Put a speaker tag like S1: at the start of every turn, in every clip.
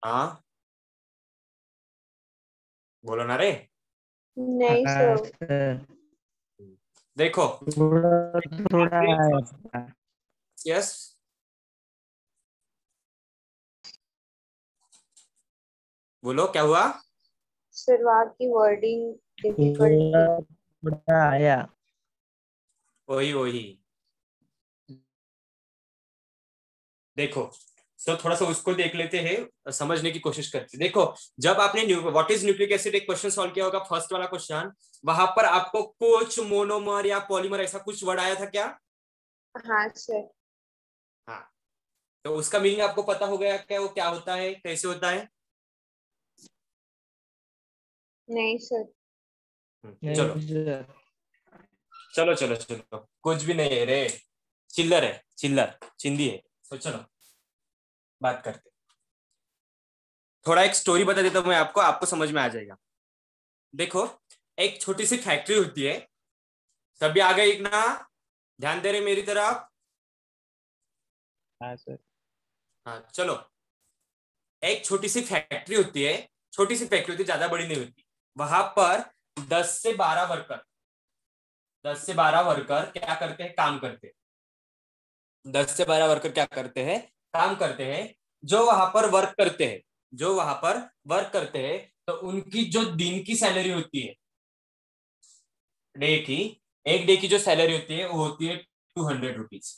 S1: हाँ बोलो ना रे।
S2: नहीं सर।
S1: देखो
S3: थोड़ा थोड़ा आया।
S1: यस बोलो क्या हुआ।
S2: सर वहाँ की वर्डिंग डिफिकल्ट थी।
S3: थोड़ा आया।
S1: वही वही देखो तो थोड़ा सा उसको देख लेते हैं, समझने की कोशिश करते हैं। देखो जब आपने व्हाट इज न्यूक्लिक एसिड एक क्वेश्चन सॉल्व किया होगा, फर्स्ट वाला क्वेश्चन, वहां पर आपको कुछ मोनोमर या पॉलीमर ऐसा कुछ वर्ड आया था क्या?
S2: हाँ सर।
S1: हाँ तो उसका मीनिंग आपको पता हो गया क्या, वो क्या होता है कैसे होता है?
S2: नहीं सर।
S1: चलो
S3: नहीं सर।
S1: चलो चलो चलो कुछ भी नहीं है रे, चिल्लर है, चिल्लर चिंदी है। तो चलो बात करते, थोड़ा एक स्टोरी बता देता हूँ मैं आपको, आपको समझ में आ जाएगा। देखो एक छोटी सी फैक्ट्री होती है, सभी आ गए एक ना, ध्यान दे रहे मेरी तरफ?
S3: हाँ सर।
S1: हाँ चलो, एक छोटी सी फैक्ट्री होती है, छोटी सी फैक्ट्री होती है, ज्यादा बड़ी नहीं होती। वहां पर 10 से 12 वर्कर, 10 से 12 वर्कर क्या करते हैं, काम करते हैं। 10 से 12 वर्कर क्या करते हैं, काम करते हैं। जो वहां पर वर्क करते हैं, जो वहां पर वर्क करते हैं, तो उनकी जो दिन की सैलरी होती है, डे की, एक डे की जो सैलरी होती है वो होती है 200 रुपीज।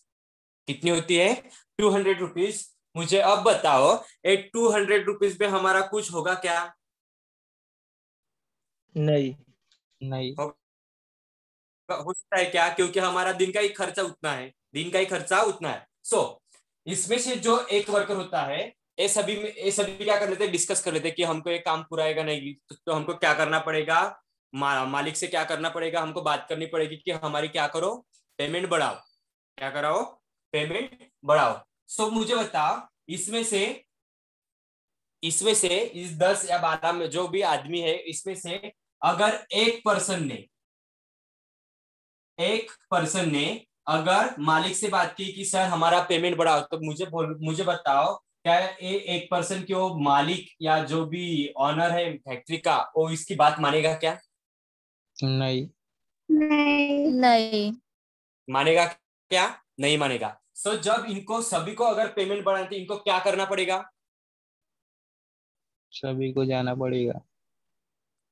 S1: कितनी होती है? 200 रुपीज। मुझे अब बताओ, एक 200 रुपीज में हमारा कुछ होगा क्या?
S3: नहीं नहीं।
S1: हो सकता है क्या, क्योंकि हमारा दिन का ही खर्चा उतना है, दिन का ही खर्चा उतना है। इसमें से जो एक वर्कर होता है, ये सभी क्या कर लेते हैं, डिस्कस कर लेते हैं कि हमको ये काम पूरा आएगा नहीं, तो हमको क्या करना पड़ेगा, मालिक से क्या करना पड़ेगा, हमको बात करनी पड़ेगी कि हमारी क्या करो, पेमेंट बढ़ाओ। क्या कराओ? पेमेंट बढ़ाओ। मुझे बताओ, इसमें से इस 10 या 12 में जो भी आदमी है, इसमें से अगर एक पर्सन ने अगर मालिक से बात की कि सर हमारा पेमेंट बढ़ाओ, तो मुझे बताओ, क्या ये एक पर्सन की वो मालिक या जो भी ऑनर है फैक्ट्री का, वो इसकी बात मानेगा क्या?
S3: नहीं
S2: नहीं।
S4: नहीं।
S1: मानेगा क्या? नहीं मानेगा। जब इनको सभी को अगर पेमेंट बढ़ाना है तो इनको क्या करना पड़ेगा?
S3: सभी को जाना पड़ेगा।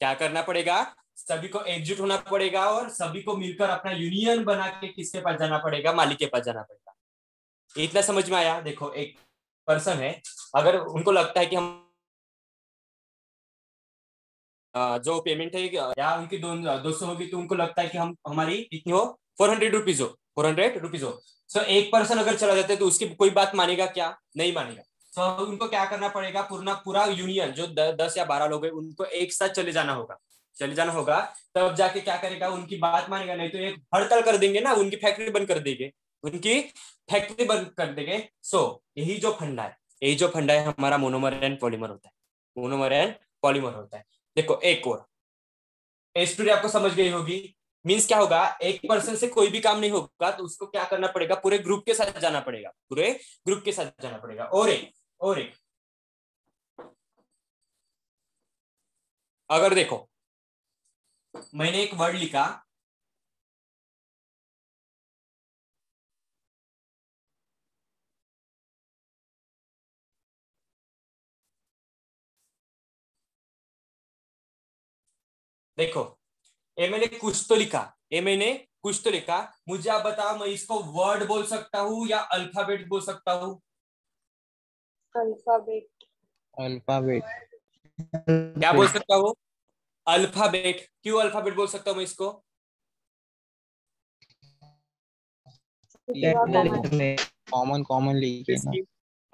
S1: क्या करना पड़ेगा? सभी को एकजुट होना पड़ेगा और सभी को मिलकर अपना यूनियन बना के किसके पास जाना पड़ेगा? मालिक के पास जाना पड़ेगा। इतना समझ में आया? देखो एक पर्सन है, अगर उनको लगता है कि हम जो पेमेंट है या उनकी 200 होगी, तो उनको लगता है कि हम हमारी कितनी हो, 400 रुपीज हो, 400 रुपीज हो। एक पर्सन अगर चला जाता है तो उसकी कोई बात मानेगा क्या? नहीं मानेगा। उनको क्या करना पड़ेगा, पूरा पूरा यूनियन जो 10 या 12 लोग हैं, उनको एक साथ चले जाना होगा। तब जाके क्या करेगा, उनकी बात मानेगा, नहीं तो एक हड़ताल कर देंगे ना, उनकी फैक्ट्री बंद कर देंगे, उनकी फैक्ट्री बंद कर देंगे। यही जो फंडा है हमारा मोनोमर एंड पॉलीमर होता है, मोनोमर एंड पॉलीमर होता है। देखो एक और स्टोरी आपको समझ गई होगी। मींस क्या होगा, एक पर्सन से कोई भी काम नहीं होगा, तो उसको क्या करना पड़ेगा, पूरे ग्रुप के साथ जाना पड़ेगा, पूरे ग्रुप के साथ जाना पड़ेगा। और एक अगर देखो, मैंने एक वर्ड लिखा, देखो ये मैंने कुछ तो लिखा, मुझे आप बताओ, मैं इसको वर्ड बोल सकता हूँ या अल्फाबेट बोल सकता हूँ?
S2: अल्फाबेट।
S3: अल्फाबेट।
S1: क्या बोल सकता हूँ? अल्फाबेट। क्यों अल्फाबेट बोल सकता हूँ मैं इसको?
S3: कॉमन कॉमन लिखे ना।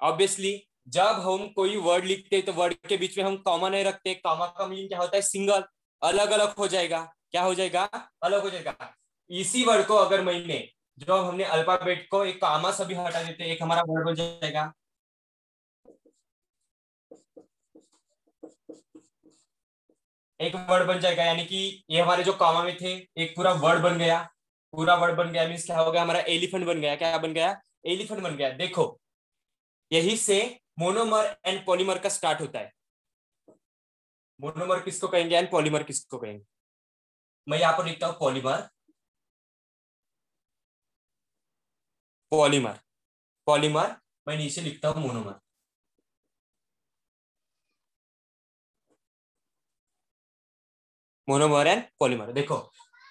S1: ऑब्वियसली जब हम कोई वर्ड लिखते हैं तो वर्ड के बीच में हम कॉमा नहीं रखते, कॉमा का मीनिंग क्या होता है, सिंगल, अलग अलग हो जाएगा। क्या हो जाएगा? अलग हो जाएगा। इसी वर्ड को अगर मैंने, जो हमने अल्फाबेट को एक कॉमा से भी हटा देते, एक हमारा वर्ड बन जाएगा। एक वर्ड बन जाएगा, यानी कि ये हमारे जो कॉमा में थे, एक पूरा वर्ड बन गया। पूरा वर्ड बन गया मीन्स क्या हो गया, हमारा एलिफेंट बन गया। क्या बन गया? एलिफेंट बन गया। देखो यही से मोनोमर एंड पॉलीमर का स्टार्ट होता है। मोनोमर किसको कहेंगे एंड पॉलीमर किसको कहेंगे? मैं यहां पर लिखता हूं पॉलीमर, पॉलीमर, पॉलीमर। मैं नीचे लिखता हूं मोनोमर। Monomer and polymer. देखो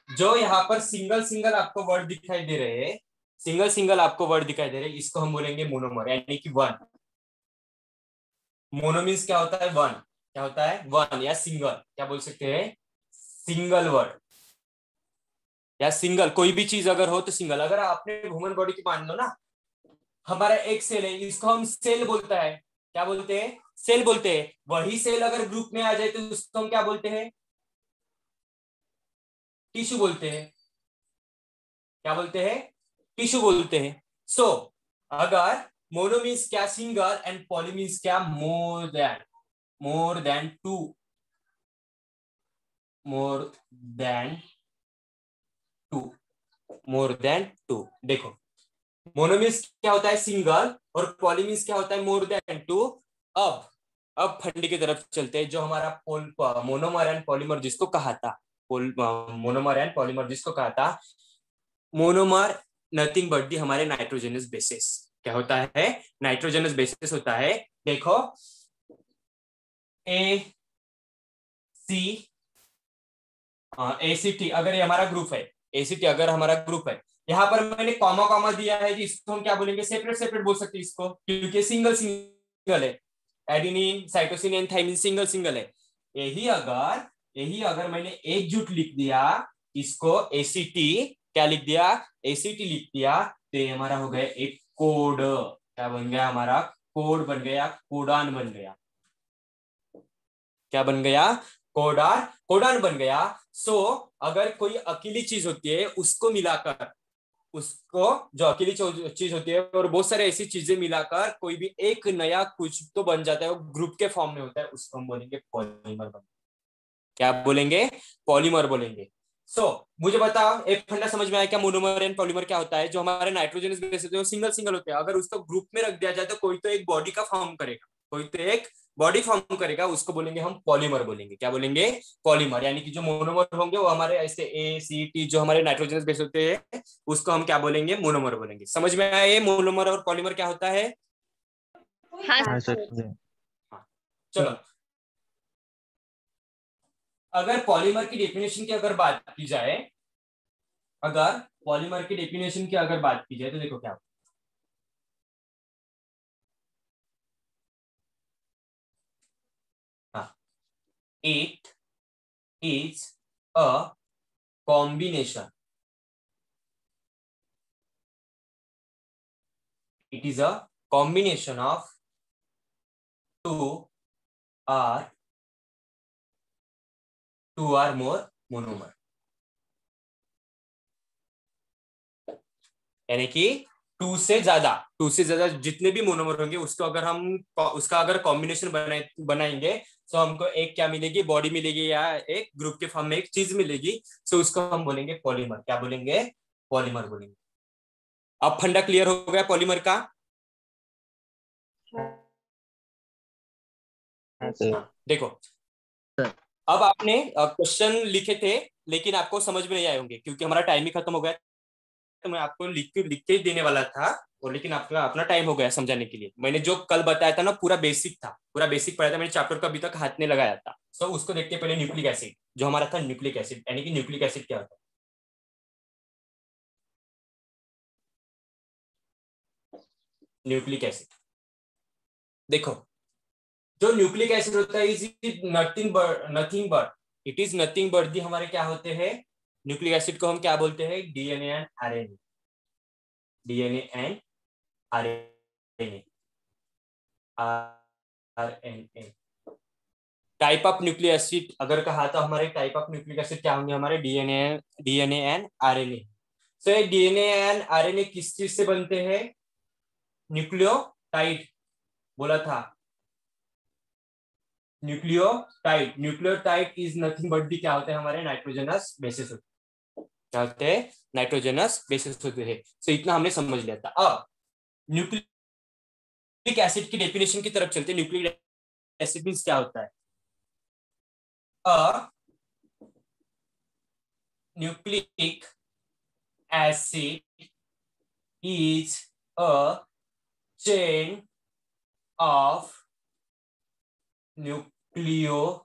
S1: जो यहाँ पर सिंगल सिंगल आपको वर्ड दिखाई दे रहे हैं, सिंगल सिंगल आपको वर्ड दिखाई दे रहे हैं, इसको हम बोलेंगे मोनोमर, यानी कि वन। मोनो मीन्स क्या होता है? वन। क्या होता है? वन या सिंगल, क्या बोल सकते हैं? सिंगल वर्ड या सिंगल। कोई भी चीज अगर हो तो सिंगल। अगर आपने ह्यूमन बॉडी की मान लो ना, हमारा एक सेल है, इसको हम सेल बोलता है। क्या बोलते हैं? सेल बोलते हैं। वही सेल अगर ग्रुप में आ जाए तो उसको हम क्या बोलते हैं? टिश्यू बोलते हैं। क्या बोलते हैं? टिश्यू बोलते हैं। सो अगर मोनो मीन्स क्या? सिंगल, एंड पॉली मीन्स क्या? More than two, more than two, more than two. देखो मोनो मीन्स क्या होता है? सिंगल, और पॉली मीन्स क्या होता है? More than two. अब फंडी की तरफ चलते हैं। जो हमारा मोनोमर एंड पॉलीमर जिसको कहा था, मोनोमर एंड पॉलीमर जिसको कहा था, मोनोमर नथिंग बट दी हमारे नाइट्रोजनस बेसिस। क्या होता है? नाइट्रोजनस बेसिस होता है। देखो ए सी एसीटी अगर ये हमारा ग्रुप है, एसीटी अगर हमारा ग्रुप है, यहाँ पर मैंने कॉमा कॉमा दिया है कि इसको हम क्या बोलेंगे? सेपरेट सेपरेट बोल सकते हैं इसको, क्योंकि सिंगल सिंगल है। Adenine, cytosine and thymine single single है। यही अगर मैंने एकजुट लिख दिया, इसको एसीटी क्या लिख दिया? एसीटी लिख दिया, तो ये हमारा हो गया एक कोड। क्या बन गया? हमारा कोड बन गया, कोडान बन गया। क्या बन गया? कोडान, कोडान बन गया। सो अगर कोई अकेली चीज होती है, उसको मिलाकर, उसको जो अकेली चीज होती है और बहुत सारे ऐसी चीजें मिलाकर कोई भी एक नया कुछ तो बन जाता है, वो ग्रुप के फॉर्म में होता है, उसको हम बोलेंगे पॉलीमर। क्या बोलेंगे? पॉलीमर बोलेंगे। मुझे बताओ, एक फंडा समझ में आया क्या? मोनोमर एंड पॉलीमर क्या होता है? जो हमारे नाइट्रोजन बेस होते हैं वो सिंगल सिंगल होते हैं। अगर उसको ग्रुप में रख दिया जाए तो कोई तो एक बॉडी का फॉर्म करेगा, कोई तो एक बॉडी फॉर्म करेगा, उसको बोलेंगे हम पॉलीमर बोलेंगे। क्या बोलेंगे? पॉलीमर। यानी कि जो मोनोमर होंगे वो हमारे ऐसे ए सी टी जो हमारे नाइट्रोजन बेस होते हैं, उसको हम क्या बोलेंगे? मोनोमर बोलेंगे। समझ में आया ये मोनोमर और पॉलीमर क्या होता है?
S2: हाँ
S3: हाँ
S2: सर।
S3: सर।
S1: हाँ, चलो अगर पॉलीमर की डेफिनेशन की अगर बात की जाए, अगर पॉलीमर की डेफिनेशन की अगर बात की जाए तो देखो क्या, हाँ, it is a combination, it is a combination of two or more monomer. यानी कि टू से ज्यादा जितने भी मोनोमर होंगे उसको अगर हम उसका अगर कॉम्बिनेशन बनाएंगे, तो हमको एक क्या मिलेगी? बॉडी मिलेगी, या एक ग्रुप के फॉर्म में एक चीज मिलेगी। सो उसको हम बोलेंगे पॉलीमर। क्या बोलेंगे? पॉलीमर बोलेंगे। अब फंडा क्लियर हो गया पॉलीमर का?
S3: हाँ सर।
S1: हाँ, देखो अब आपने क्वेश्चन लिखे थे, लेकिन आपको समझ में नहीं आए होंगे क्योंकि हमारा टाइम ही खत्म हो गया। तो मैं आपको लिख के ही देने वाला था, और लेकिन आपका अपना टाइम हो गया समझाने के लिए। मैंने जो कल बताया था ना, पूरा बेसिक था, पूरा बेसिक पढ़ाया था मैंने। चैप्टर को अभी तक हाथ नहीं लगाया था। सो उसको देखते पहले न्यूक्लिक एसिड जो हमारा था, न्यूक्लिक एसिड यानी कि न्यूक्लिक एसिड क्या होता है? न्यूक्लिक एसिड देखो, जो न्यूक्लिक एसिड होता है is nothing but it is nothing but the हमारे क्या होते हैं? न्यूक्लिक एसिड को हम क्या बोलते हैं? DNA and RNA. DNA and RNA, RNA type of nucleic acid अगर कहा तो हमारे टाइप ऑफ न्यूक्लिक एसिड क्या होंगे? हमारे डीएनए एंड आरएनए। सो ये डीएनए एंड आरएनए किस चीज से बनते हैं? न्यूक्लियोटाइड बोला था। Nucleotide is nothing but the क्या होते हैं? हमारे नाइट्रोजनस बेसिस होते हैं। क्या होते हैं? नाइट्रोजनस बेसिस होते हैं। सो इतना हमने समझ लिया था। अब न्यूक्लिक न्यूक्लिक एसिड की डेफिनेशन की तरफ चलते हैं। न्यूक्लिक एसिड मींस क्या होता है? A nucleic acid is a chain of nucleotide.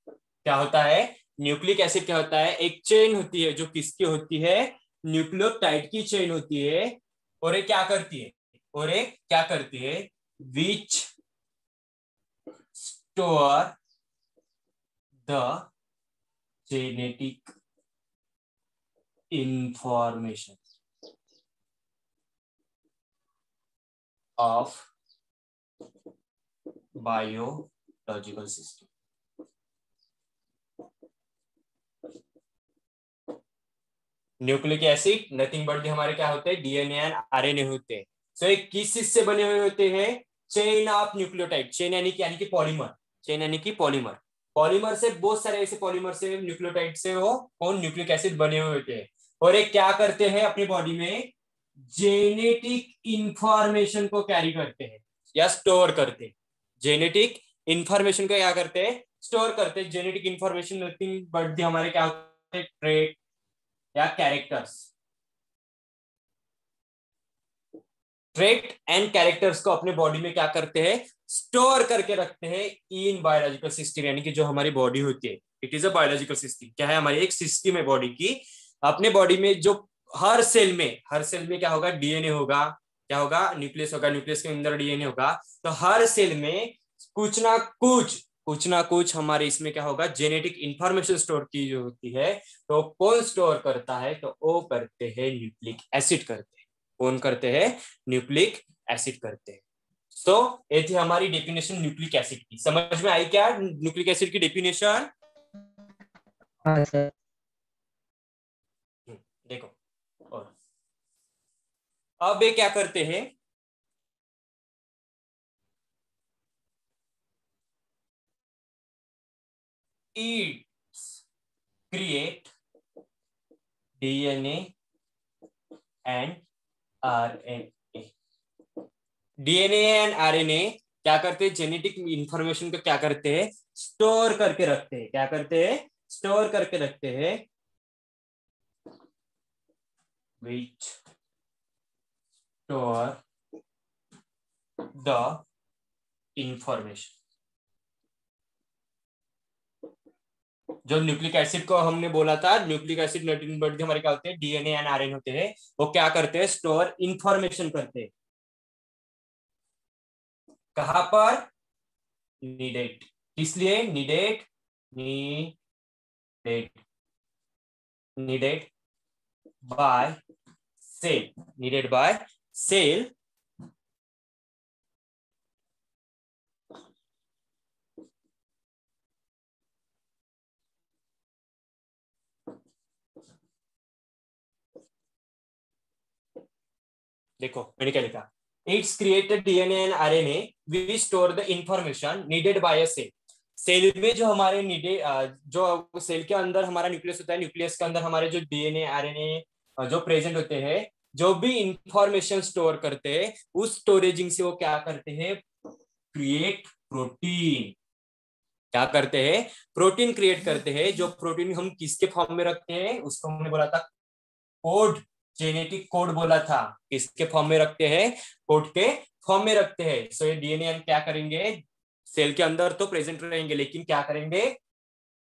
S1: क्या होता है? न्यूक्लिक एसिड क्या होता है? एक चेन होती है जो किसकी होती है? न्यूक्लियोटाइड की चेन होती है। और ये क्या करती है? और ये क्या करती है? विच store the genetic information of biological system. Nucleic acid nothing but हमारे क्या होते हैं? डीएनए एंड आरएनए होते हैं। सो ये किस चीज से बने हुए होते हैं? Chain of nucleotide. चेन यानी कि पॉलीमर। चेन यानी कि पॉलीमर। पॉलीमर से बहुत सारे ऐसे पॉलीमर से न्यूक्लियोटाइड से वो कौन न्यूक्लिक एसिड बने हुए होते हैं। और ये क्या करते हैं अपनी बॉडी में? जेनेटिक इंफॉर्मेशन को कैरी करते हैं या स्टोर करते हैं। जेनेटिक इंफॉर्मेशन को क्या करते हैं? स्टोर करते हैं। जेनेटिक इंफॉर्मेशन नथिंग बट हमारे क्या होते हैं? ट्रेट या कैरेक्टर्स। ट्रेट एंड कैरेक्टर्स को अपने बॉडी में क्या करते हैं? स्टोर करके रखते हैं इन बायोलॉजिकल सिस्टम। यानी कि जो हमारी बॉडी होती है, it is a biological system. क्या है? हमारी एक सिस्टम है बॉडी की। अपने बॉडी में जो हर सेल में क्या होगा? डीएनए होगा। क्या होगा? न्यूक्लियस होगा। न्यूक्लियस के अंदर डीएनए होगा। तो हर सेल में कुछ ना कुछ हमारे इसमें क्या होगा? जेनेटिक इंफॉर्मेशन स्टोर की जो होती है। तो कौन स्टोर करता है? तो वो करते हैं न्यूक्लिक एसिड करते हैं। कौन करते हैं? न्यूक्लिक एसिड करते हैं। सो ये थी हमारी डेफिनेशन न्यूक्लिक एसिड की। समझ में आई क्या न्यूक्लिक एसिड की डेफिनेशन?
S4: हाँ सर।
S1: देखो, और अब ये क्या करते हैं? It's create DNA and RNA. DNA and RNA क्या करते हैं? जेनेटिक इंफॉर्मेशन को क्या करते हैं? स्टोर करके रखते हैं। क्या करते हैं? स्टोर करके रखते हैं। विच स्टोर द इंफॉर्मेशन। जो न्यूक्लिक एसिड को हमने बोला था, न्यूक्लिक एसिड नथिंग बट हमारे क्या होते हैं? डीएनए एंड आरएनए होते हैं। वो क्या करते हैं? स्टोर इंफॉर्मेशन करते हैं। कहां पर? नीडेड। इसलिए needed needed needed by cell. Needed by cell देखो मैंने क्या लिखा? It's created DNA and RNA we store the information needed by a cell. Cell में जो हमारे नीडेड जो सेल के अंदर हमारा न्यूक्लियस होता है, न्यूक्लियस के अंदर हमारे जो डीएनए आरएनए जो प्रेजेंट होते हैं, जो भी इंफॉर्मेशन स्टोर करते हैं, उस स्टोरेजिंग से वो क्या करते हैं? Create protein. क्या करते हैं? प्रोटीन क्रिएट करते हैं। जो प्रोटीन हम किसके फॉर्म में रखते हैं? उसको हमने बोला था कोड। जेनेटिक कोड बोला था। किसके फॉर्म में रखते हैं? कोड के फॉर्म में रखते हैं। सो ये डीएनए हम क्या करेंगे? सेल के अंदर तो प्रेजेंट रहेंगे, लेकिन क्या करेंगे?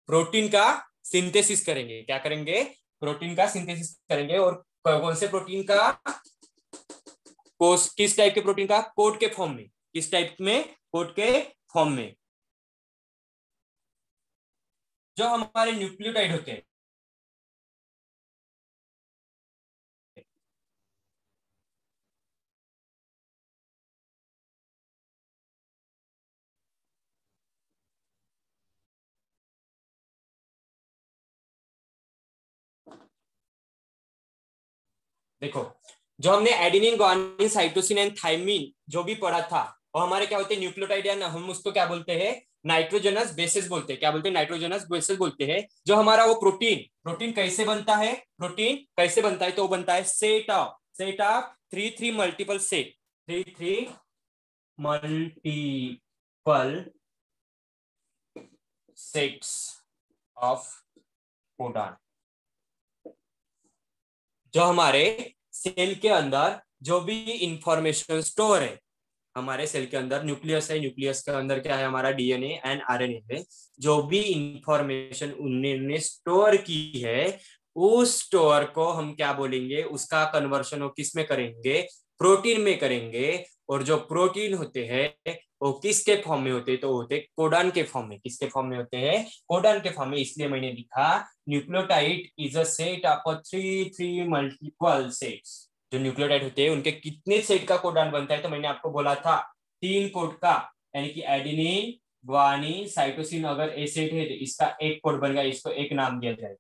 S1: प्रोटीन का सिंथेसिस करेंगे। क्या करेंगे? प्रोटीन का सिंथेसिस करेंगे। और कौन से प्रोटीन का? किस टाइप के प्रोटीन का? कोड के फॉर्म में। किस टाइप में? कोड के फॉर्म में। जो हमारे न्यूक्लियोटाइड होते हैं, देखो जो हमने adenine, guanine, cytosine and thymine जो भी पढ़ा था, वो हमारे क्या होते हैं? न्यूक्लियोटाइड। या हम उसको क्या बोलते हैं? नाइट्रोजनस बेसेस बोलते हैं। क्या बोलते हैं? नाइट्रोजनस बेसेस बोलते हैं। जो हमारा वो प्रोटीन कैसे बनता है? प्रोटीन कैसे बनता है? तो वो बनता है set of 3 3 multiple set. 3 multiple sets of codon. जो हमारे सेल के अंदर जो भी इंफॉर्मेशन स्टोर है, हमारे सेल के अंदर न्यूक्लियस है, न्यूक्लियस के अंदर क्या है, हमारा डीएनए एंड आरएनए है। जो भी इंफॉर्मेशन उन्होंने स्टोर की है, उस स्टोर को हम क्या बोलेंगे, उसका कन्वर्शन वो किस में करेंगे, प्रोटीन में करेंगे। और जो प्रोटीन होते हैं वो किसके फॉर्म में होते हैं, तो होते कोडान के फॉर्म में। किसके फॉर्म में होते हैं, कोडान के फॉर्म में। इसलिए मैंने लिखा nucleotide is a set of 3 multiple sets. जो न्यूक्लियोटाइड होते हैं उनके कितने सेट का कोडान बनता है, तो मैंने आपको बोला था 3 कोड का, यानी कि एडेनिन, ग्वानिन, साइटोसिन। अगर ए सेट है तो इसका एक कोड बनेगा, इसको एक नाम दिया जाएगा,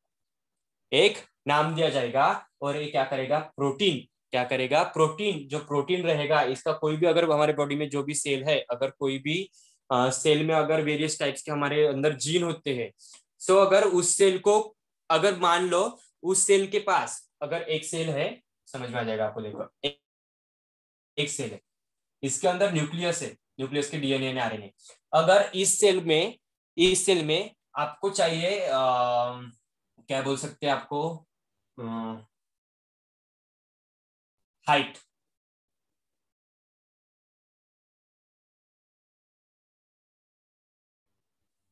S1: एक नाम दिया जाएगा। और ये क्या करेगा, प्रोटीन क्या करेगा, प्रोटीन जो प्रोटीन रहेगा इसका, कोई भी अगर हमारे बॉडी में जो भी सेल है, अगर कोई भी सेल में अगर वेरियस टाइप्स के हमारे अंदर जीन होते हैं, सो अगर उस सेल को, अगर मान लो उस सेल के पास अगर एक सेल है, समझ में आ जाएगा आपको। देखो एक सेल है, इसके अंदर न्यूक्लियस है, न्यूक्लियस के डीएनए एंड आरएनए। अगर इस सेल में आपको चाहिए क्या बोल सकते हैं आपको, हाइट।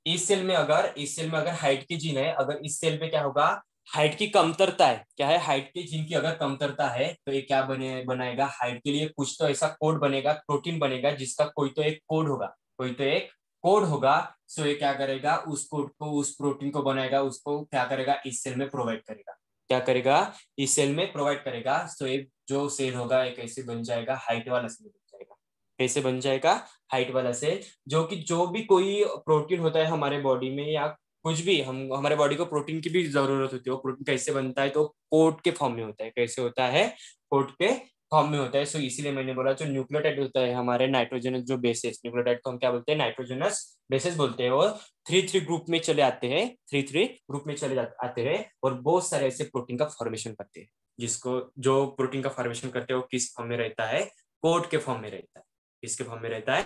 S1: इस सेल में अगर हाइट की जीन है, अगर इस सेल पे क्या होगा, हाइट की कमतरता है, क्या है, हाइट की जीन की अगर कमतरता है, तो ये क्या बनाएगा, हाइट के लिए कुछ तो ऐसा कोड बनेगा, प्रोटीन बनेगा, जिसका कोई तो एक कोड होगा, कोई तो एक कोड होगा। सो ये क्या करेगा, उस कोड को, उस प्रोटीन को बनाएगा, उसको क्या करेगा, इस सेल में प्रोवाइड करेगा। क्या करेगा, इस सेल में प्रोवाइड करेगा। सो एक जो सेल होगा एक कैसे बन जाएगा, हाइट वाला सेल बन जाएगा। कैसे बन जाएगा, हाइट वाला सेल। जो भी कोई प्रोटीन होता है हमारे बॉडी में, या कुछ भी, हम हमारे बॉडी को प्रोटीन की भी जरूरत होती है। वो प्रोटीन कैसे बनता है, तो कोट के फॉर्म में होता है। कैसे होता है, कोट के फॉर्म में होता है। सो इसीलिए मैंने बोला, जो न्यूक्लियोटाइड होता है हमारे नाइट्रोजनस जो बेसेस, न्यूक्लियोटाइड को हम क्या बोलते हैं, नाइट्रोजनस बेसेस बोलते हैं। और 3 ग्रुप में चले आते हैं, 3 ग्रुप में चले आते हैं, और बहुत सारे ऐसे प्रोटीन का फॉर्मेशन करते हैं। जिसको, जो प्रोटीन का फॉर्मेशन करते हैं वो किस फॉर्म में रहता है, कोट के फॉर्म में रहता है। किसके फॉर्म में रहता है,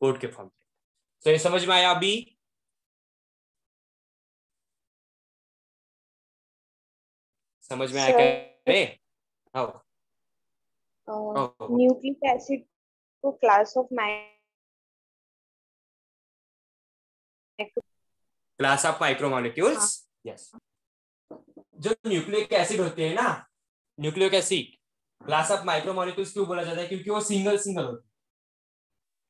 S1: कोट के फॉर्म में। तो ये समझ में आया अभी, समझ में आया क्या
S2: सर,
S1: रे? आओ आओ।
S2: न्यूक्लिक एसिड को class of
S1: class of micromolecules,
S2: हाँ,
S1: यस। जो न्यूक्लिक एसिड होते हैं ना, nucleic acid class of micromolecules क्यों बोला जाता है, क्योंकि वो सिंगल सिंगल होते हैं।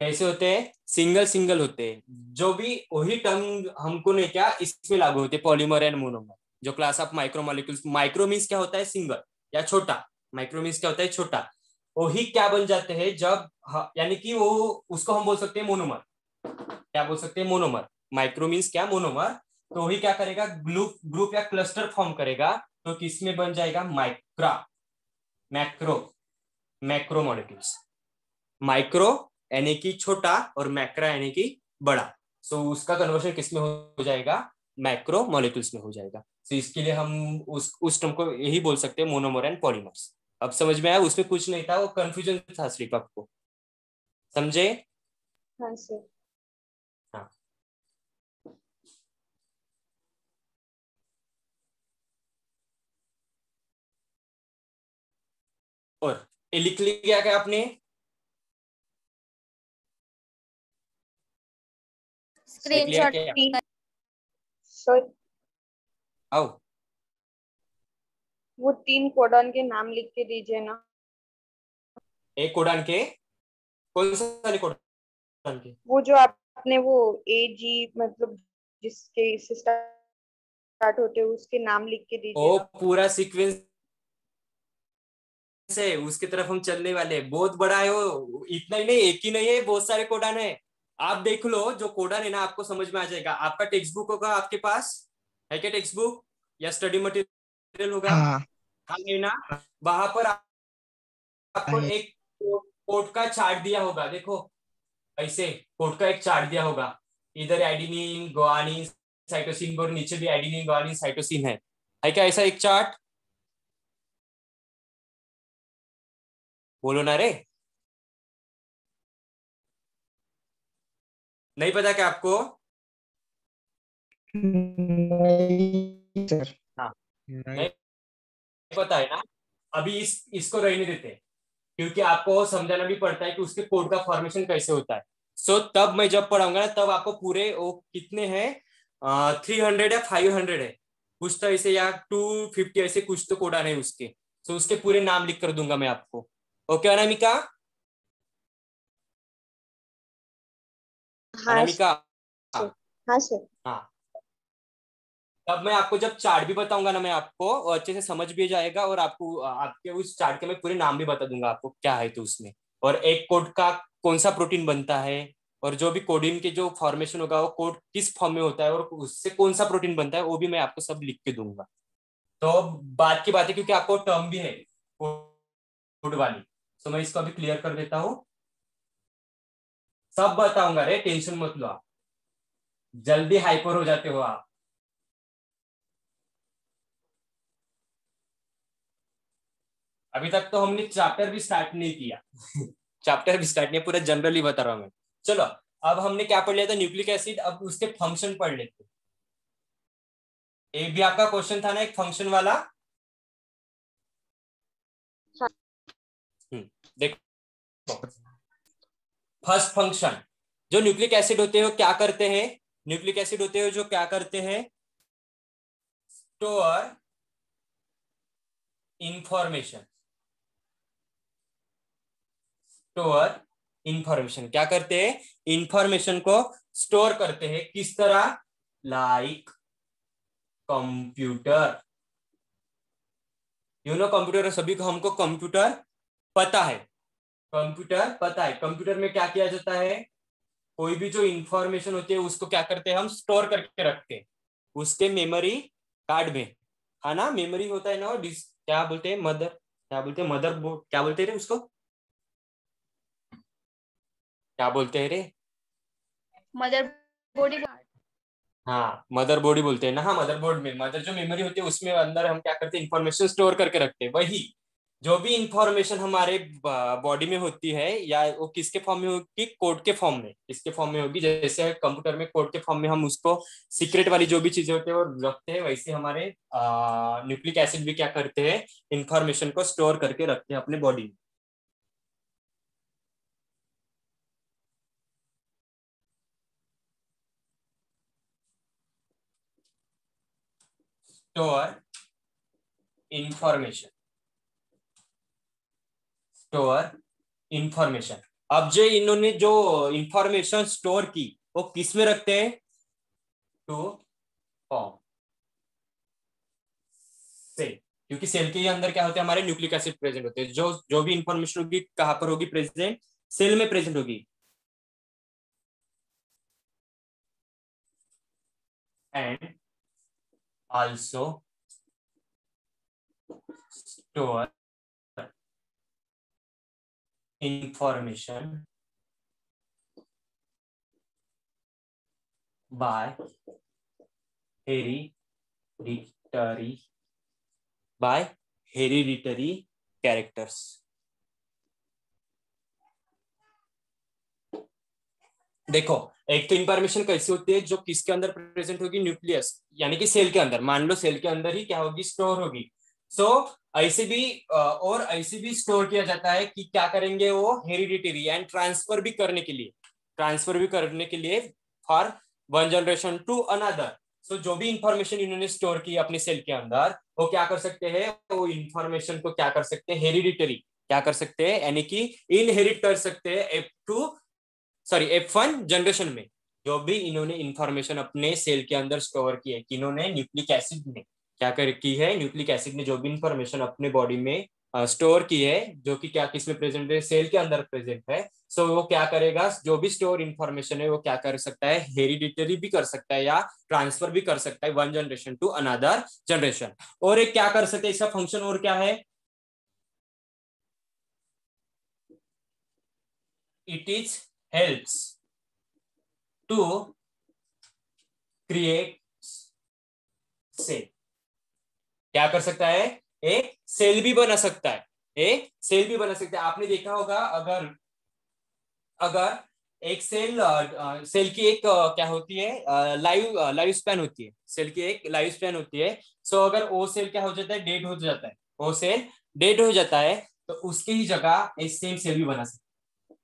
S1: कैसे होते हैं, सिंगल सिंगल होते हैं। जो भी वही टर्म हमको नहीं क्या इसमें लागू होते हैं, पॉलीमर एंड मोनोमर। जो class of micromolecules, micro means क्या होता है, सिंगल या छोटा। माइक्रो मीन्स क्या होता है, छोटा। वही क्या बन जाते हैं जब, यानी कि वो, उसको हम बोल सकते हैं मोनोमर। क्या बोल सकते हैं, मोनोमर। माइक्रो मीन्स क्या, मोनोमर। तो वही क्या करेगा, ग्रुप ग्रुप या क्लस्टर फॉर्म करेगा। तो किसमें बन जाएगा, माइक्रा, मैक्रो, मैक्रोमोलिक्यूल्स। माइक्रो यानी कि छोटा, और मैक्रा यानी कि बड़ा। सो उसका कन्वर्शन किसमें हो जाएगा, मैक्रो मॉलिक्यूल्स में हो जाएगा। तो इसके लिए हम उस टर्म को यही बोल सकते हैं, मोनोमर एंड पॉलीमर्स। अब समझ में आया, उसमें कुछ नहीं था, वो कंफ्यूजन था सिर्फ आपको, समझे?
S2: हाँ सर।
S1: हाँ। और ये लिख लिया क्या आपने, लिख लिया
S4: स्क्रीनशॉट
S1: क्या?
S2: सर,
S1: आओ,
S2: वो 3 कोडॉन के नाम लिख के दीजिए ना।
S1: एक कोडान के, कौन सा कोडान के?
S2: वो जो आपने वो AG मतलब जिसके से स्टार्ट होते हैं उसके नाम लिख के दीजिए
S1: ओ
S2: ना।
S1: पूरा सीक्वेंस है, उसकी तरफ हम चलने वाले हैं। बहुत बड़ा है वो, इतना ही नहीं, एक ही नहीं है, बहुत सारे कोडान है। आप देख लो, जो कोडान है ना, आपको समझ में आ जाएगा। आपका टेक्स्ट बुक होगा आपके पास, है क्या टेक्स्ट बुक या स्टडी मटेरियल होगा?
S3: हाँ
S1: हाँ है ना, वहां पर आपको
S3: है।
S1: एक कोड का चार्ट दिया होगा, देखो ऐसे कोड का एक चार्ट दिया होगा। इधर एडिनिन, गुआनिन, साइटोसिन, और नीचे भी एडिनिन, गुआनिन, साइटोसिन है क्या ऐसा एक चार्ट? बोलो ना रे। नहीं पता क्या आपको?
S4: नहीं सर।
S1: हाँ,
S3: नहीं।
S1: नहीं पता है ना। अभी इसको रहने देते हैं, क्योंकि आपको समझाना भी पड़ता है कि उसके कोड का फॉर्मेशन कैसे होता है। सो तब मैं जब पढ़ाऊंगा ना, तब आपको पूरे वो कितने हैं, 300 या 500 है कुछ तो ऐसे, या 250 ऐसे कुछ तो कोड आने हैं उसके। सो उसके पूरे नाम लिख कर दूंगा मैं आपको। ओके अनामिका?
S2: हाँ
S1: अनामिका,
S2: सर। हाँ सर।
S1: हाँ। तब मैं आपको जब चार्ट भी बताऊंगा ना, मैं आपको वो अच्छे से समझ भी जाएगा, और आपको आपके उस चार्ट के मैं पूरे नाम भी बता दूंगा आपको क्या है तो उसमें, और एक कोड का कौन सा प्रोटीन बनता है, और जो भी कोडिन के जो फॉर्मेशन होगा वो कोड किस फॉर्म में होता है, और उससे कौन सा प्रोटीन बनता है वो भी मैं आपको सब लिख के दूंगा। तो बात की बात है, क्योंकि आपको टर्म भी है कोड वाली, तो मैं इसको अभी क्लियर कर देता हूँ। सब बताऊंगा रे, टेंशन मत लो आप, जल्दी हाइपर हो जाते हो आप। अभी तक तो हमने चैप्टर भी स्टार्ट नहीं किया। चैप्टर भी स्टार्ट नहीं, पूरा जनरली बता रहा हूं मैं। चलो, अब हमने क्या पढ़ लिया था, न्यूक्लिक एसिड। अब उसके फंक्शन पढ़ लेते। एक भी आपका क्वेश्चन था ना, एक फंक्शन वाला।
S2: हाँ।
S1: देखो, फर्स्ट फंक्शन, जो न्यूक्लिक एसिड होते हैं वो क्या करते हैं, न्यूक्लिक एसिड होते हैं जो क्या करते हैं, स्टोर इंफॉर्मेशन। स्टोर इंफॉर्मेशन क्या करते हैं, इंफॉर्मेशन को स्टोर करते हैं। किस तरह? Like computer. कंप्यूटर, सभी को हमको कंप्यूटर पता है। कंप्यूटर पता है, कंप्यूटर में क्या किया जाता है, कोई भी जो इंफॉर्मेशन होती है उसको क्या करते हैं, हम स्टोर करके रखते हैं उसके मेमोरी कार्ड में। है ना, मेमोरी होता है ना, और क्या बोलते हैं, मदर, क्या बोलते हैं, मदर बोर्ड, क्या बोलते हैं रे उसको, क्या बोलते हैं रे?
S2: मदर बोर्ड ही।
S1: हाँ, मदरबोर्ड ही बोलते हैं ना। हाँ, मदरबोर्ड में मदर जो मेमोरी होती है उसमें अंदर हम क्या करते हैं, इंफॉर्मेशन स्टोर करके रखते हैं। वही जो भी इंफॉर्मेशन हमारे बॉडी में होती है, या वो किसके फॉर्म में होगी, कोड के फॉर्म में, किसके फॉर्म में होगी, जैसे कंप्यूटर में कोड के फॉर्म में हम उसको सीक्रेट वाली जो भी चीजें होती है वो रखते हैं, वैसे हमारे न्यूक्लिक एसिड भी क्या करते हैं, इंफॉर्मेशन को स्टोर करके रखते हैं अपने बॉडी में। Store information, store information. अब जो इन्होंने जो इंफॉर्मेशन स्टोर की, वो किस में रखते हैं, टू फॉर्म सेल। क्योंकि सेल के अंदर क्या होते हैं, हमारे न्यूक्लिक एसिड प्रेजेंट होते हैं। जो जो भी इंफॉर्मेशन होगी कहां पर होगी प्रेजेंट, सेल में प्रेजेंट होगी। And also store information by hereditary, by hereditary characters. देखो, एक तो इंफॉर्मेशन कैसी होती है, जो किसके अंदर प्रेजेंट होगी, न्यूक्लियस यानी कि सेल के अंदर, मान लो सेल के अंदर ही क्या होगी, स्टोर होगी। सो ऐसे भी और ऐसे भी स्टोर किया जाता है कि क्या करेंगे वो, हेरिडिटरी एंड ट्रांसफर भी करने के लिए, ट्रांसफर भी करने के लिए for one generation to another. So जो भी इंफॉर्मेशन इन्होंने स्टोर की अपने सेल के अंदर, वो क्या कर सकते हैं, वो इंफॉर्मेशन को क्या कर सकते हैं, हेरिडिटरी क्या कर सकते हैं, यानी कि इनहेरिट कर सकते हैं F1 जनरेशन में। जो भी इन्होंने इंफॉर्मेशन अपने सेल के अंदर स्टोर की है, कि इन्होंने न्यूक्लिक एसिड ने क्या कर की है, न्यूक्लिक एसिड ने जो भी इंफॉर्मेशन अपने बॉडी में स्टोर की है, जो कि क्या किस में प्रेजेंट है, सेल के अंदर प्रेजेंट है। सो वो क्या करेगा, जो भी स्टोर इंफॉर्मेशन है वो क्या कर सकता है, हेरिडिटरी भी कर सकता है या ट्रांसफर भी कर सकता है one generation to another generation. और एक क्या कर सकते हैं, इसका फंक्शन और क्या है, it is helps to create cell. क्या कर सकता है, एक सेल भी बना सकता है, एक सेल भी बना सकता है। आपने देखा होगा, अगर अगर एक सेल की एक क्या होती है, लाइव स्पैन होती है, सेल की एक लाइव स्पैन होती है। सो अगर वो सेल क्या हो जाता है, डेड हो जाता है, वो सेल डेड हो जाता है, तो उसकी ही जगह एक सेम सेल भी बना सकते।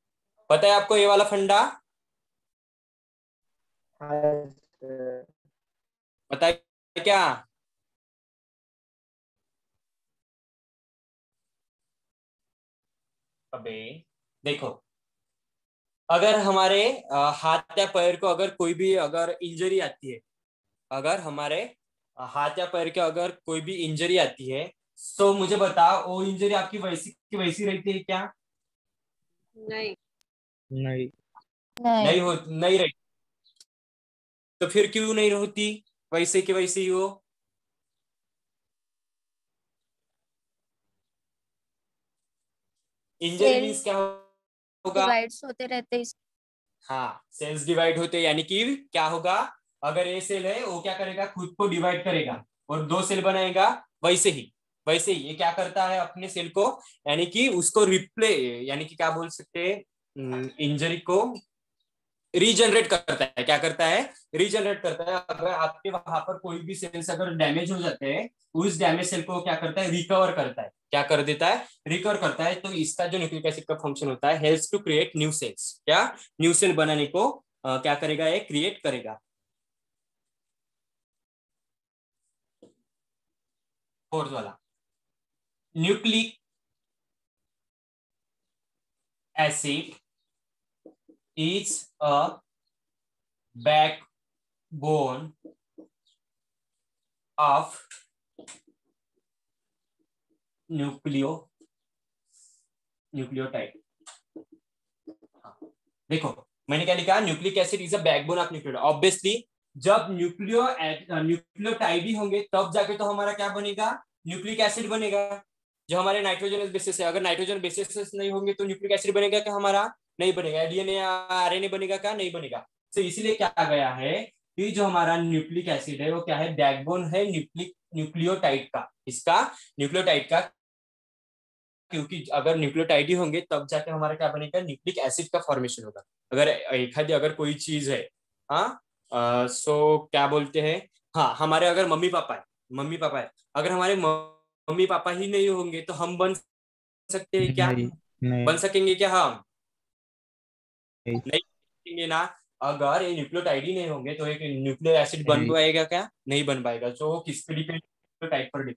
S1: पता है आपको ये वाला फंडा?
S4: हाँ सर।
S1: पता है क्या? अबे देखो, अगर हमारे हाथ या पैर को अगर कोई भी अगर इंजरी आती है, अगर हमारे हाथ या पैर के अगर कोई भी इंजरी आती है, तो मुझे बताओ वो इंजरी आपकी वैसी की वैसी रहती है क्या?
S2: नहीं।
S3: नहीं।
S1: नहीं
S5: नहीं।
S1: हो, नहीं रहती। तो फिर क्यों नहीं होती वैसे की वैसे ही हो? इंजरी
S5: सेल
S1: मीन्स क्या होगा?
S5: डिवाइड्स होते रहते हैं।
S1: हाँ, सेल्स डिवाइड होते हैं, यानी कि क्या होगा, अगर ए सेल है वो क्या करेगा, खुद को डिवाइड करेगा और दो सेल बनाएगा। वैसे ही ये क्या करता है अपने सेल को, यानी कि उसको रिप्ले, यानी कि क्या बोल सकते हैं, इंजरी को रीजनरेट करता है। क्या करता है? रीजनरेट करता है। अगर आपके वहां पर कोई भी सेल्स अगर डैमेज हो जाते हैं, उस डैमेज सेल को क्या करता है, रिकवर करता है। क्या कर देता है? रिकवर करता है। तो इसका जो न्यूक्लिक एसिड का फंक्शन होता है, helps to create new cells. क्या? न्यू सेल बनाने को क्या करेगा, ये क्रिएट करेगा। फोर्थ वाला, nucleic acid is a backbone of nucleotide. देखो, मैंने क्या लिखा, nucleic acid is a backbone of nucleotide. Obviously जब न्यूक्लियोटाइड ही होंगे तब जाके तो हमारा क्या बनेगा, न्यूक्लिक एसिड बनेगा। जो हमारे नाइट्रोजन बेसिस है, अगर नाइट्रोजन बेसिस नहीं होंगे तो न्यूक्लिक एसिड बनेगा क्या हमारा? नहीं बनेगा। डीएनए आरएनए बनेगा क्या? नहीं बनेगा। तो इसीलिए क्या गया है कि जो हमारा न्यूक्लिक एसिड है वो क्या है, बैकबोन है न्यूक्लियोटाइड का। इसका न्यूक्लियोटाइड का, क्योंकि अगर न्यूक्लियोटाइड ही होंगे तब जाके हमारा क्या बनेगा, न्यूक्लिक एसिड का फॉर्मेशन होगा। अगर एक आधी अगर कोई चीज है, हाँ, सो क्या बोलते हैं, हाँ, हमारे अगर मम्मी पापा है, अगर हमारे मम्मी पापा ही नहीं होंगे तो हम बन सकते हैं क्या?
S3: नहीं। नहीं।
S1: बन सकेंगे क्या हम?
S3: नहीं।
S1: नहीं सकेंगे ना। अगर ये न्यूक्लियोटाइड ही नहीं होंगे तो एक न्यूक्लियर एसिड बन
S3: नहीं।
S1: पाएगा क्या? नहीं बन पाएगा। जो किस पे डिपेंड, टाइप पर,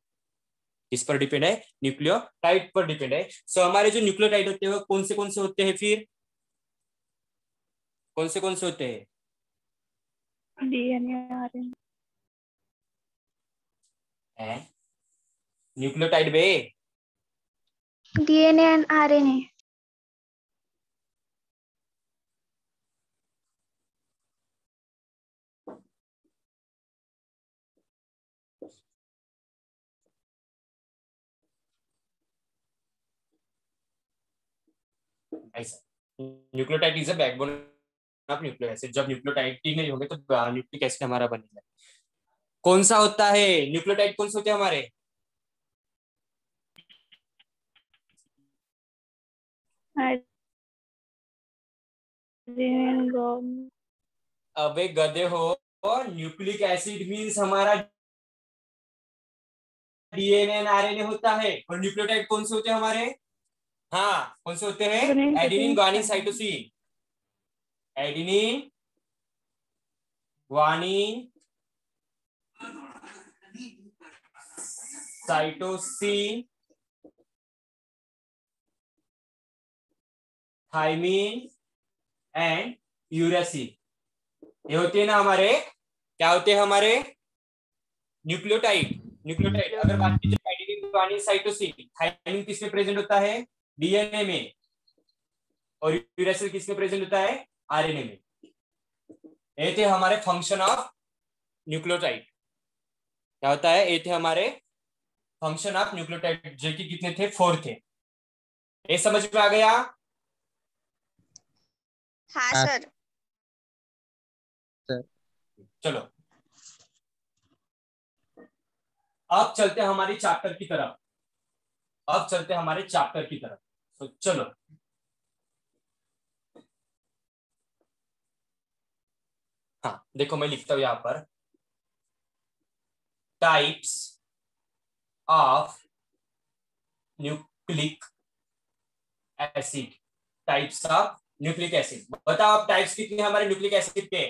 S1: किस पर डिपेंड है, न्यूक्लियोटाइड पर डिपेंड है। सो हमारे जो न्यूक्लियोटाइड होते हैं वो कौन से होते हैं फिर? कौन से होते हैं?
S2: DNA RNA.
S1: न्यूक्लियोटाइड बे।
S2: DNA and RNA.
S1: ऐसा, nucleotide is a backbone of nucleic acid. जब न्यूक्लियोटाइड ही नहीं होंगे तो न्यूक्लिक एसिड हमारा बनेगा। कौन सा होता है न्यूक्लियोटाइड, कौन से होते हैं हमारे? अबे गधे हो, न्यूक्लिक एसिड मीन्स हमारा डीएनए एंड आरएनए होता है। और न्यूक्लियोटाइड कौन से होते हैं हमारे? हाँ, कौन से होते हैं? Adenine guanine cytosine. Adenine guanine cytosine thymine and uracil, ये होते हैं ना हमारे, क्या होते हैं हमारे? न्यूक्लियोटाइड। अगर बात की जाए एडेनिन ग्वानिन साइटोसिन, थाइमिन किसमें प्रेजेंट होता है? डीएनए में। और यूरेसिल किसमें प्रेजेंट होता है? आरएनए में। ये थे हमारे फंक्शन ऑफ न्यूक्लियोटाइड। क्या होता है? ये थे हमारे फंक्शन ऑफ न्यूक्लियोटाइड, जो कि कितने थे? 4 थे। ये समझ में आ गया?
S2: हाँ
S3: हाँ
S2: सर।
S3: सर।
S1: चलो, अब चलते हैं हमारे चैप्टर की तरफ। तो चलो, देखो मैं लिखता हूं यहां पर, types of nucleic acid, types of nucleic acid. बताओ आप टाइप्स कितने हमारे न्यूक्लिक एसिड के?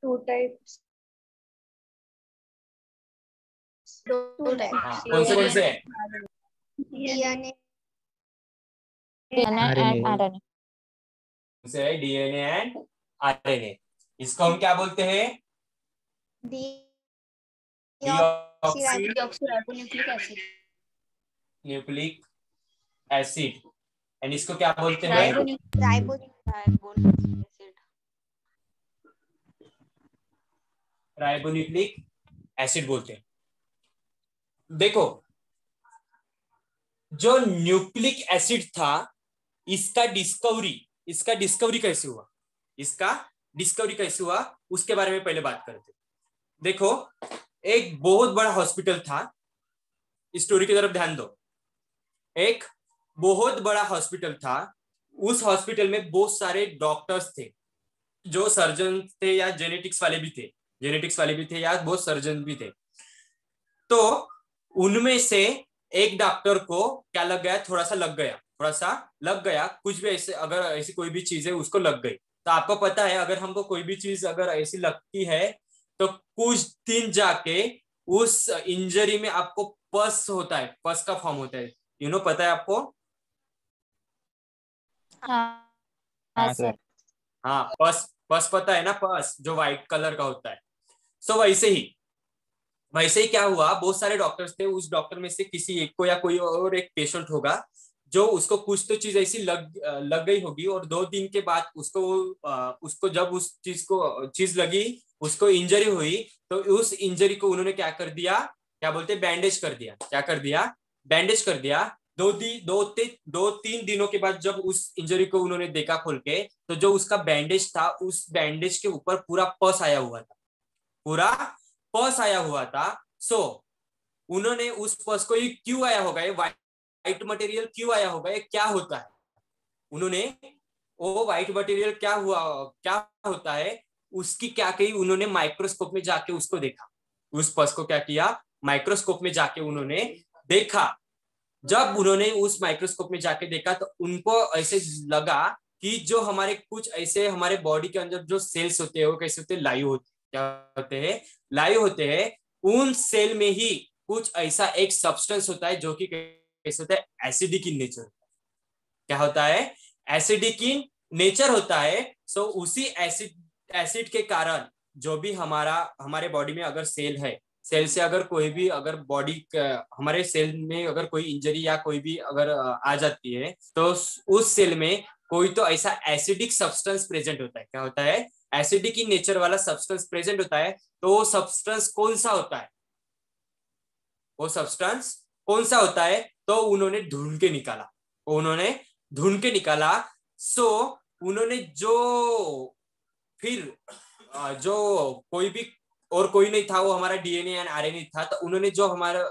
S2: 2 टाइप्स।
S1: हाँ, कौन से हैं?
S2: DNA
S5: and
S3: RNA।
S5: आरएनए।
S1: उसे डीएनए एंड आरएनए। इसको हम क्या बोलते हैं? Deoxy
S5: deoxyribonucleic acid.
S1: Nucleic acid. And इसको क्या बोलते हैं? राइबोन्यूक्लिक एसिड बोलते हैं। देखो, जो न्यूक्लिक एसिड था, इसका डिस्कवरी कैसे हुआ, इसका डिस्कवरी कैसे हुआ उसके बारे में पहले बात करते हैं। देखो, एक बहुत बड़ा हॉस्पिटल था, स्टोरी की तरफ ध्यान दो। एक बहुत बड़ा हॉस्पिटल था, उस हॉस्पिटल में बहुत सारे डॉक्टर्स थे, जो सर्जन थे या जेनेटिक्स वाले भी थे या बहुत सर्जन भी थे। तो उनमें से एक डॉक्टर को क्या लग गया, थोड़ा सा लग गया कुछ भी ऐसे, अगर ऐसी कोई भी चीज है उसको लग गई। तो आपको पता है, अगर हमको कोई भी चीज अगर ऐसी लगती है तो कुछ दिन जाके उस इंजरी में आपको पस होता है, पस का फॉर्म होता है, पता है आपको?
S5: हाँ
S3: हाँ
S5: सर।
S3: सर।
S1: हाँ, पस पस पता है ना, पस जो व्हाइट कलर का होता है। सो वैसे ही क्या हुआ, बहुत सारे डॉक्टर्स थे, उस डॉक्टर में से किसी एक को या कोई और एक पेशेंट होगा जो उसको कुछ तो चीज ऐसी लग गई होगी, और 2 दिन के बाद उसको जब उस चीज लगी, उसको इंजरी हुई, तो उस इंजरी को उन्होंने क्या कर दिया, क्या बोलते, बैंडेज कर दिया। क्या कर दिया? बैंडेज कर दिया। 2-3 दिनों के बाद जब उस इंजरी को उन्होंने देखा खोल के, तो जो उसका बैंडेज था, उस बैंडेज के ऊपर पूरा पस आया हुआ था, पूरा पस आया हुआ था। सो उन्होंने उस पस को, ये क्यों आया होगा, ये व्हाइट मटेरियल क्यों आया होगा, ये क्या होता है, उन्होंने वो व्हाइट मटेरियल क्या हुआ, क्या होता है, उसकी क्या कही, उन्होंने माइक्रोस्कोप में जाके उसको देखा। उस पस को क्या किया, माइक्रोस्कोप में जाके उन्होंने देखा। जब उन्होंने उस माइक्रोस्कोप में जाके देखा, तो उनको ऐसे लगा कि जो हमारे कुछ ऐसे हमारे बॉडी के अंदर जो सेल्स होते हैं, वो कैसे होते हैं, लाइव होते, क्या होते हैं, लाइव होते हैं। उन सेल में ही कुछ ऐसा एक सब्सटेंस होता है जो कि कैसे होता है, एसिडिक इन नेचर। क्या होता है? एसिडिक इन नेचर होता है। सो उसी एसिड के कारण जो भी हमारे बॉडी में अगर सेल है, सेल से अगर कोई भी अगर हमारे सेल में अगर कोई इंजरी या कोई भी अगर आ जाती है, तो उस सेल में कोई तो ऐसा एसिडिक सब्सटेंस प्रेजेंट होता है। क्या होता है? एसिडिक इन नेचर वाला सब्सटेंस प्रेजेंट होता है। तो वो सब्सटेंस कौन सा होता है, वो सब्सटेंस कौन सा होता है, तो उन्होंने ढूंढ के निकाला। सो उन्होंने फिर जो कोई भी और कोई नहीं था, वो हमारा डीएनए एंड आरएनए था। तो उन्होंने जो हमारा,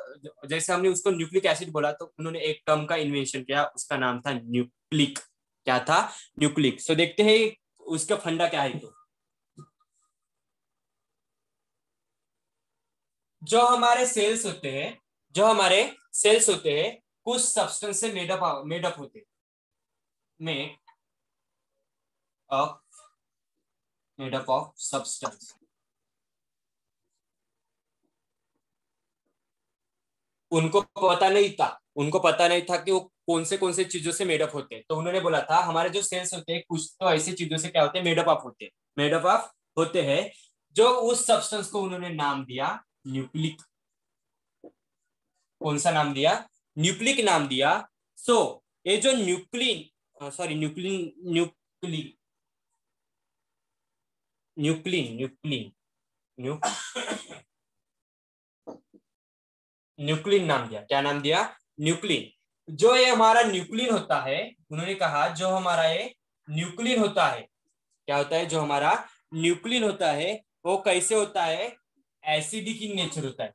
S1: जैसे हमने उसको न्यूक्लिक एसिड बोला, तो उन्होंने एक टर्म का इन्वेंशन किया, उसका नाम था न्यूक्लिक। क्या था? न्यूक्लिक। सो देखते हैं उसका फंडा क्या है। तो जो हमारे सेल्स होते हैं कुछ सब्सटेंस से मेडअप होते हैं, मेड अप ऑफ सब्सटेंस। उनको पता नहीं था कि वो कौन से चीजों से मेडअप होते हैं। तो उन्होंने बोला था, हमारे जो सेल्स होते हैं कुछ तो ऐसी चीजों से क्या होते हैं, मेडअप ऑफ होते हैं। जो उस सब्सटेंस को उन्होंने नाम दिया न्यूक्लिक। कौन सा नाम दिया? न्यूक्लिक नाम दिया। सो ये जो न्यूक्लिन नाम दिया। क्या नाम दिया? न्यूक्लिन। जो ये हमारा न्यूक्लिन होता है, उन्होंने कहा जो हमारा ये न्यूक्लिन होता है, क्या होता है, जो हमारा न्यूक्लिन होता है वो कैसे होता है, एसिडिक इन नेचर होता है।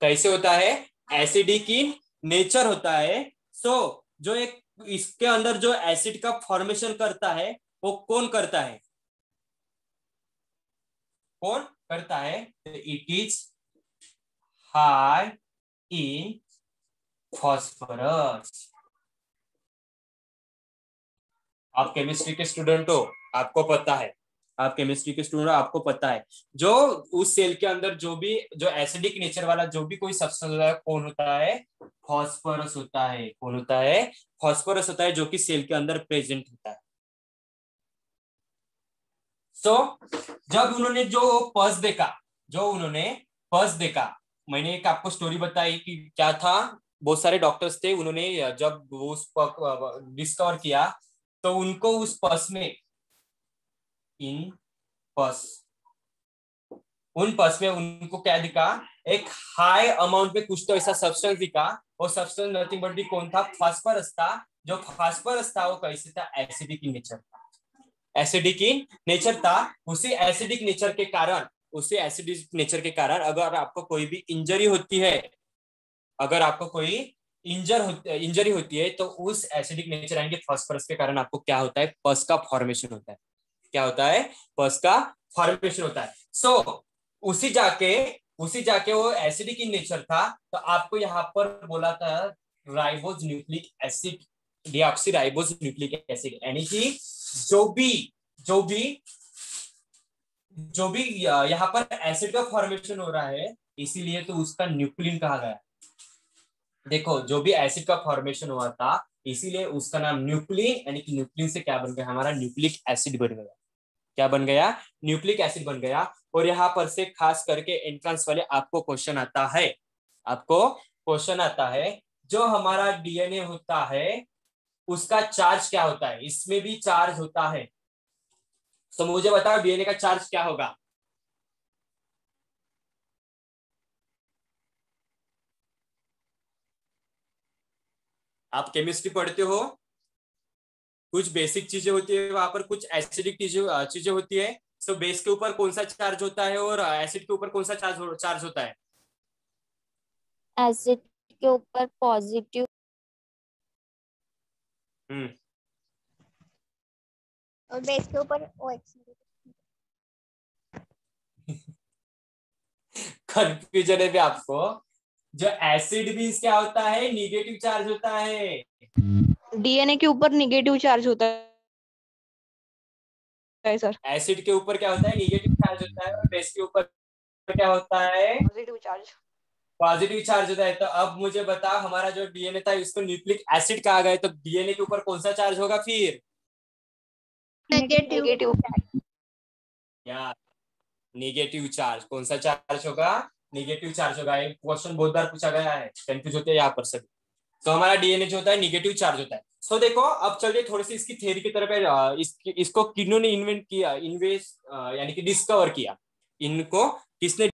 S1: कैसे होता है? एसिडिक इन नेचर होता है। सो जो एक इसके अंदर जो एसिड का फॉर्मेशन करता है वो कौन करता है? कौन करता है? It is high in phosphorus. आप केमिस्ट्री के स्टूडेंट हो, आपको पता है, आप केमिस्ट्री के स्टूडेंट हो, आपको पता है जो उस सेल के अंदर जो एसिडिक नेचर वाला जो भी कोई सब्सटेंस होता है कौन होता है? फॉस्फोरस होता है। कौन होता है? फॉस्फोरस होता है, जो कि सेल के अंदर प्रेजेंट होता है। जब उन्होंने पस देखा, मैंने एक आपको स्टोरी बताई कि क्या था, बहुत सारे डॉक्टर्स थे, उन्होंने जब उस डिस्कवर किया तो उनको उस पस में उन पस में उनको क्या दिखा? एक हाई अमाउंट में कुछ तो ऐसा सब्सटेंस दिखा। वो सब्सटेंस नथिंग बट कौन था? फास्फोरस था। जो फास्फोरस था वो कैसे था? एसिडिक इन नेचर था। एसिडिक इन नेचर था। उसी एसिडिक नेचर के कारण अगर आपको कोई भी इंजरी होती है, अगर आपको कोई इंजरी होती है तो उस एसिडिक नेचर यानी फास्फोरस के कारण आपको क्या होता है? पस का फॉर्मेशन होता है। क्या होता है? पस का फॉर्मेशन होता है। उसी जाके वो एसिडिक इन नेचर था। तो आपको यहाँ पर बोला था ribose nucleic acid, deoxy ribose nucleic acid, यानी कि जो भी यहाँ पर एसिड का फॉर्मेशन हो रहा है, इसीलिए तो उसका न्यूक्लिन कहा गया। देखो, जो भी एसिड का फॉर्मेशन हुआ था इसीलिए उसका नाम न्यूक्लिन, यानी कि न्यूक्लिन से क्या बन गया? हमारा न्यूक्लिक एसिड बन गया। क्या बन गया? न्यूक्लिक एसिड बन गया। और यहाँ पर से खास करके एंट्रेंस वाले आपको क्वेश्चन आता है, जो हमारा डीएनए होता है उसका चार्ज क्या होता है? इसमें भी चार्ज होता है। तो मुझे बताओ डीएनए का चार्ज क्या होगा? आप केमिस्ट्री पढ़ते हो, कुछ बेसिक चीजें होती है वहां पर, कुछ एसिडिक चीजें होती है। तो बेस के ऊपर कौन सा चार्ज होता है और एसिड के ऊपर कौन सा चार्ज होता है?
S5: एसिड के ऊपर पॉजिटिव।
S2: और बेस के ऊपर OX।
S1: कंफ्यूजन है भी आपको। जो एसिड मीन्स क्या होता है? निगेटिव चार्ज होता है।
S2: डीएनए के ऊपर निगेटिव चार्ज होता है सर।
S1: एसिड के ऊपर क्या होता है? निगेटिव चार्ज होता है। और बेस के ऊपर क्या होता है?
S2: Positive charge.
S1: पॉजिटिव चार्ज होता है। तो अब मुझे बता, हमारा जो डीएनए था इसको न्यूक्लिक एसिड कहा गया, तो डीएनए के ऊपर कौन सा चार्ज होगा फिर?
S2: नेगेटिव।
S1: यार, निगेटिव चार्ज। कौन सा चार्ज होगा? निगेटिव चार्ज होगा। एक क्वेश्चन बहुत बार पूछा गया है, कंफ्यूज होते हैं यहाँ पर सभी। तो हमारा डीएनए जो होता है निगेटिव चार्ज होता है। सो देखो, अब चलिए थोड़ी सी इसकी थ्योरी की तरफ है। इसको किन्होंने इन्वेंट किया, यानी कि डिस्कवर किया? इनको किसने